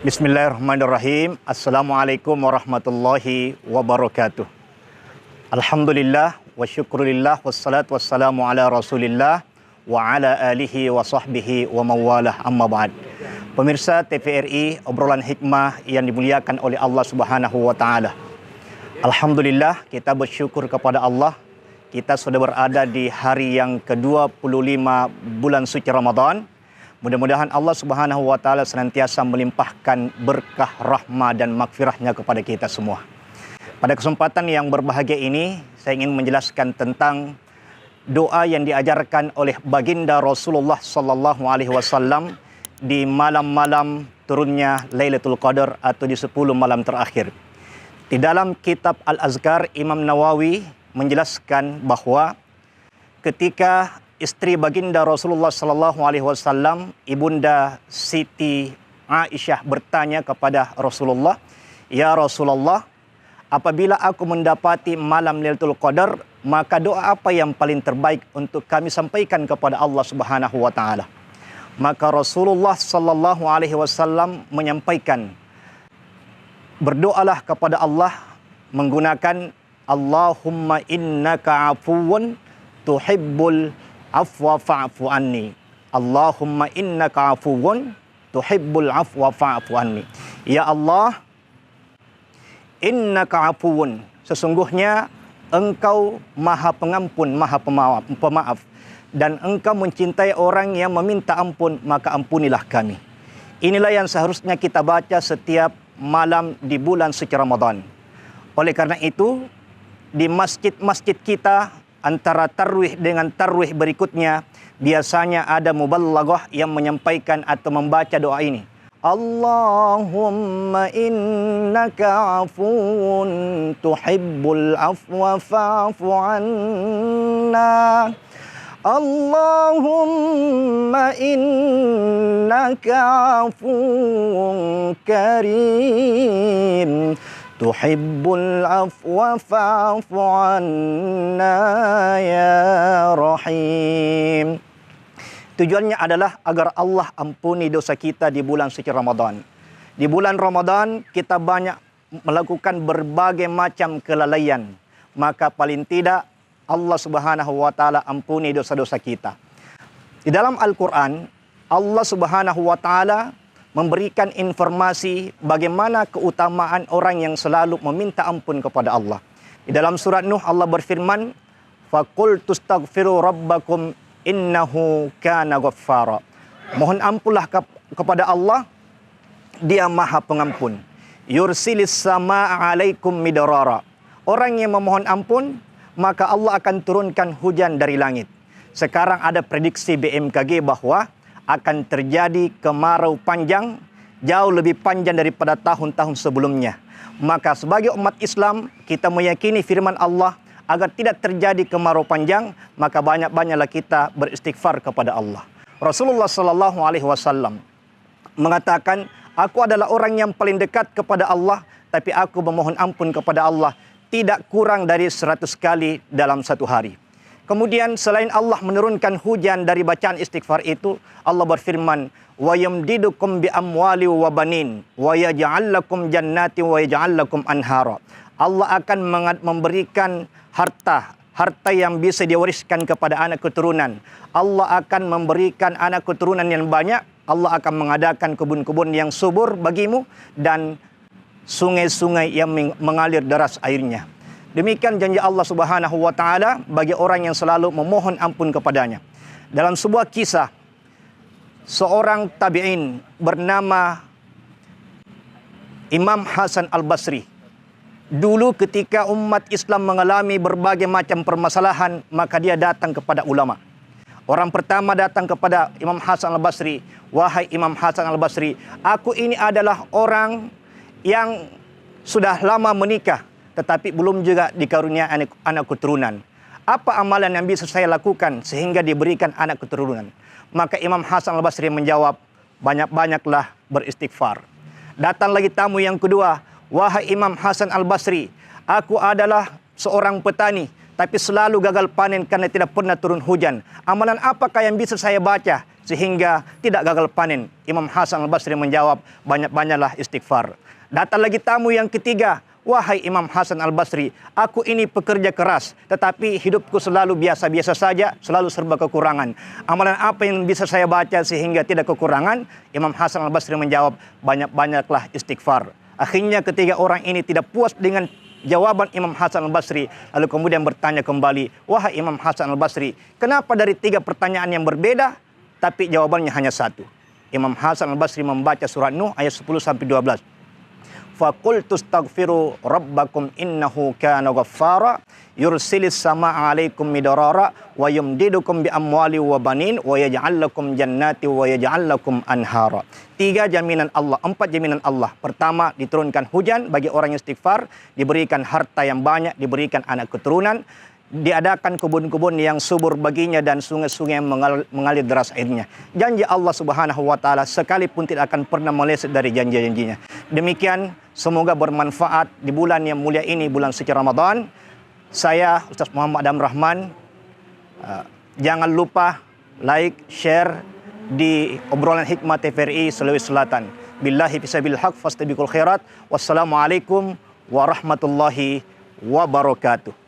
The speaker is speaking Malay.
Bismillahirrahmanirrahim. Assalamualaikum warahmatullahi wabarakatuh. Alhamdulillah wa syukurillah wassalatu wassalamu ala rasulillah wa ala alihi wa sahbihi wa mawalah amma ba'd. Pemirsa TVRI, obrolan hikmah yang dimuliakan oleh Allah Subhanahu wa taala. Alhamdulillah, kita bersyukur kepada Allah. Kita sudah berada di hari yang ke-25 bulan suci Ramadan. Mudah-mudahan Allah Subhanahu wa taala senantiasa melimpahkan berkah, rahmah dan magfirahnya kepada kita semua. Pada kesempatan yang berbahagia ini, saya ingin menjelaskan tentang doa yang diajarkan oleh baginda Rasulullah sallallahu alaihi wasallam di malam-malam turunnya Lailatul Qadar atau di 10 malam terakhir. Di dalam kitab Al-Azkar, Imam Nawawi menjelaskan bahwa ketika istri baginda Rasulullah sallallahu alaihi wasallam, Ibunda Siti Aisyah bertanya kepada Rasulullah, "Ya Rasulullah, apabila aku mendapati malam Lailatul Qadar, maka doa apa yang paling terbaik untuk kami sampaikan kepada Allah Subhanahu wa taala?" Maka Rasulullah sallallahu alaihi wasallam menyampaikan, berdoalah kepada Allah menggunakan Allahumma innaka afuwun tuhibbul afwa fa'fu anni. Allahumma innaka afuwun tuhibbul afwa fa'fu anni. Ya Allah, innaka afuwun, sesungguhnya Engkau Maha Pengampun, Maha Pemaaf, dan Engkau mencintai orang yang meminta ampun, maka ampunilah kami. Inilah yang seharusnya kita baca setiap malam di bulan suci Ramadan. Oleh karena itu, di masjid-masjid kita antara tarwih dengan tarwih berikutnya, biasanya ada muballaghah yang menyampaikan atau membaca doa ini. Allahumma innaka afuwun tuhibbul afwa fa'fu anna. Allahumma innaka afuwun karim tuhibbul afwa fa'fu anna ya rahim. Tujuannya adalah agar Allah ampuni dosa kita di bulan suci Ramadan. Di bulan Ramadan kita banyak melakukan berbagai macam kelalaian. Maka paling tidak Allah Subhanahu wa taala ampuni dosa-dosa kita. Di dalam Al-Quran, Allah Subhanahu wa taala memberikan informasi bagaimana keutamaan orang yang selalu meminta ampun kepada Allah. Di dalam surat Nuh Allah berfirman, "Faqul tustaghfiru rabbakum innahu kana ghaffara." Mohon ampunlah kepada Allah, Dia Maha Pengampun. Yursilis samaa'a 'alaikum midrara. Orang yang memohon ampun, maka Allah akan turunkan hujan dari langit. Sekarang ada prediksi BMKG bahwa akan terjadi kemarau panjang, jauh lebih panjang daripada tahun-tahun sebelumnya. Maka sebagai umat Islam, kita meyakini firman Allah, agar tidak terjadi kemarau panjang, maka banyak-banyaklah kita beristighfar kepada Allah. Rasulullah sallallahu alaihi wasallam mengatakan, "Aku adalah orang yang paling dekat kepada Allah, tapi aku memohon ampun kepada Allah tidak kurang dari 100 kali dalam satu hari." Kemudian selain Allah menurunkan hujan dari bacaan istighfar itu, Allah berfirman, "Wa yamdidukum bi amwali wa banin wa yaj'al lakum jannati wa yaj'al lakum anhara." Allah akan memberikan harta yang bisa diwariskan kepada anak keturunan. Allah akan memberikan anak keturunan yang banyak. Allah akan mengadakan kebun-kebun yang subur bagimu dan sungai-sungai yang mengalir deras airnya. Demikian janji Allah Subhanahu wa taala bagi orang yang selalu memohon ampun kepadanya. Dalam sebuah kisah, seorang tabi'in bernama Imam Hasan Al-Basri. Dulu ketika umat Islam mengalami berbagai macam permasalahan, maka dia datang kepada ulama. Orang pertama datang kepada Imam Hasan Al-Basri, "Wahai Imam Hasan Al-Basri, aku ini adalah orang yang sudah lama menikah, tetapi belum juga dikarunia anak keturunan. Apa amalan yang bisa saya lakukan sehingga diberikan anak keturunan?" Maka Imam Hasan Al-Basri menjawab, "Banyak-banyaklah beristighfar." Datang lagi tamu yang kedua, "Wahai Imam Hasan Al-Basri, aku adalah seorang petani, tapi selalu gagal panen karena tidak pernah turun hujan. Amalan apakah yang bisa saya baca sehingga tidak gagal panen? Imam Hasan Al-Basri menjawab, banyak-banyaklah istighfar. Datang lagi tamu yang ketiga. Wahai Imam Hasan Al-Basri, aku ini pekerja keras, tetapi hidupku selalu biasa-biasa saja, selalu serba kekurangan. Amalan apa yang bisa saya baca sehingga tidak kekurangan? Imam Hasan Al-Basri menjawab, banyak-banyaklah istighfar. Akhirnya ketiga orang ini tidak puas dengan jawaban Imam Hasan Al-Basri, lalu kemudian bertanya kembali, wahai Imam Hasan Al-Basri, kenapa dari 3 pertanyaan yang berbeda, tapi jawabannya hanya satu? Imam Hasan Al-Basri membaca surat Nuh ayat 10-12. Faqultu astaghfiru rabbakum innahu kana ghaffara yursilis samaa'a 'alaikum midrara wa yumdidukum bi amwali wa banin wa yaj'al lakum jannati wa yaj'al lakum anhara. 3 jaminan Allah, 4 jaminan Allah. Pertama, diturunkan hujan bagi orang yang istighfar, diberikan harta yang banyak, diberikan anak keturunan, diadakan kebun-kebun yang subur baginya dan sungai-sungai yang mengalir deras airnya. Janji Allah Subhanahu wa taala sekalipun tidak akan pernah meleset dari janji-janjinya. Demikian, semoga bermanfaat di bulan yang mulia ini, bulan suci Ramadan. Saya Ustaz Muhammad Adam Rahman. Jangan lupa like, share di obrolan hikmah TVRI Sulawesi Selatan. Billahi fisabil haq fastabiqul khairat. Wassalamualaikum warahmatullahi wabarakatuh.